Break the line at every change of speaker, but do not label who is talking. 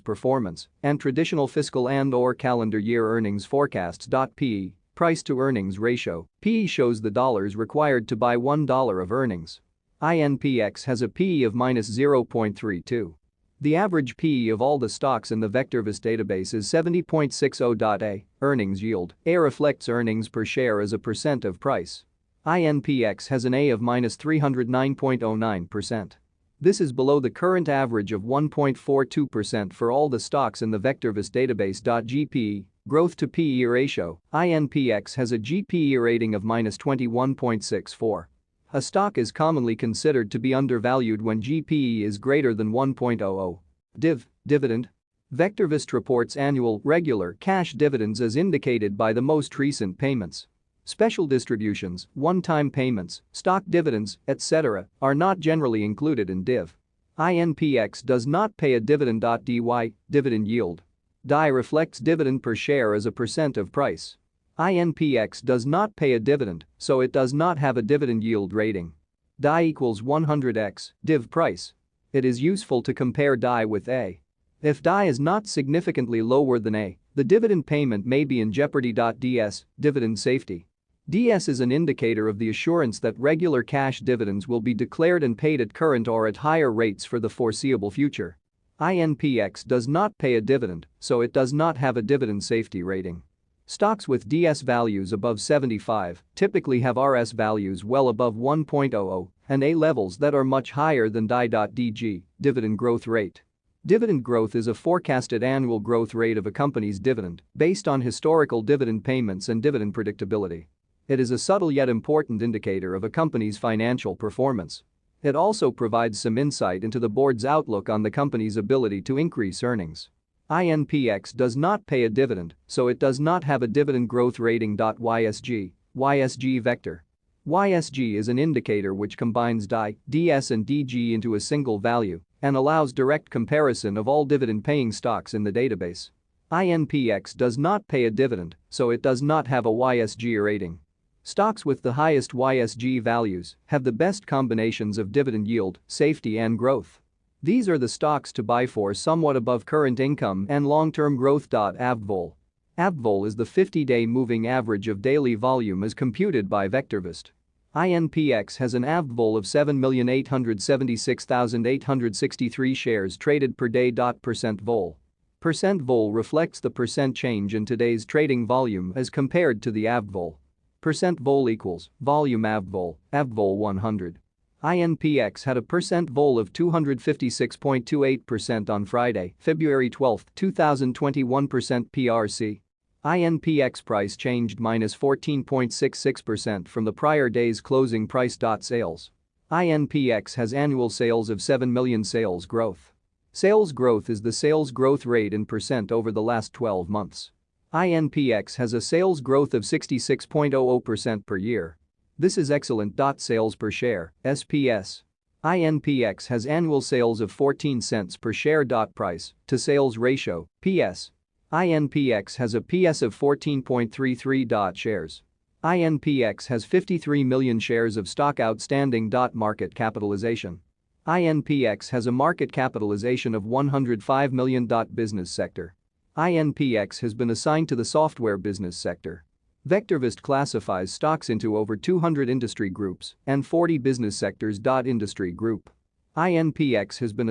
performance, and traditional fiscal and/or calendar year earnings forecasts. P/E, price-to-earnings ratio, P/E shows the dollars required to buy $1 of earnings. INPX has a P/E of -0.32. The average P/E of all the stocks in the VectorVest database is 70.60. A, earnings yield, A reflects earnings per share as a percent of price. INPX has an A of -309.09%. This is below the current average of 1.42% for all the stocks in the VectorVest database. GPE, growth to P/E ratio, INPX has a GPE rating of -21.64. A stock is commonly considered to be undervalued when GPE is greater than 1.00. Dividend. VectorVest reports annual, regular cash dividends as indicated by the most recent payments. Special distributions, one-time payments, stock dividends, etc., are not generally included in div. INPX does not pay a dividend. DY, dividend yield. DI reflects dividend per share as a percent of price. INPX does not pay a dividend, so it does not have a dividend yield rating. DI equals 100x, div price. It is useful to compare DI with A. If DI is not significantly lower than A, the dividend payment may be in jeopardy. DS, dividend safety. DS is an indicator of the assurance that regular cash dividends will be declared and paid at current or at higher rates for the foreseeable future. INPX does not pay a dividend, so it does not have a dividend safety rating. Stocks with DS values above 75 typically have RS values well above 1.00 and A levels that are much higher than DI. DG, dividend growth rate. Dividend growth is a forecasted annual growth rate of a company's dividend based on historical dividend payments and dividend predictability. It is a subtle yet important indicator of a company's financial performance. It also provides some insight into the board's outlook on the company's ability to increase earnings. INPX does not pay a dividend, so it does not have a dividend growth rating. YSG vector. YSG is an indicator which combines DI, DS and DG into a single value and allows direct comparison of all dividend-paying stocks in the database. INPX does not pay a dividend, so it does not have a YSG rating. Stocks with the highest YSG values have the best combinations of dividend yield, safety and growth. These are the stocks to buy for somewhat above current income and long-term growth. AVVOL. AVVOL is the 50-day moving average of daily volume as computed by VectorVest. INPX has an AVVOL of 7,876,863 shares traded per day. Percent vol. Percent vol reflects the percent change in today's trading volume as compared to the AVVOL. Percent vol equals volume AVVOL, AVVOL 100. INPX had a percent vol of 256.28% on Friday, February 12, 2021. PRC. INPX price changed -14.66% from the prior day's closing price. Sales. INPX has annual sales of 7 million. Sales growth. Sales growth is the sales growth rate in percent over the last 12 months. INPX has a sales growth of 66.00% per year. This is excellent. Sales per share, SPS. INPX has annual sales of 14 cents per share. Price to sales ratio, PS. INPX has a PS of 14.33. Shares. INPX has 53 million shares of stock outstanding. Market capitalization. INPX has a market capitalization of 105 million. Business sector. INPX has been assigned to the software business sector. VectorVest classifies stocks into over 200 industry groups and 40 business sectors. Industry group. INPX has been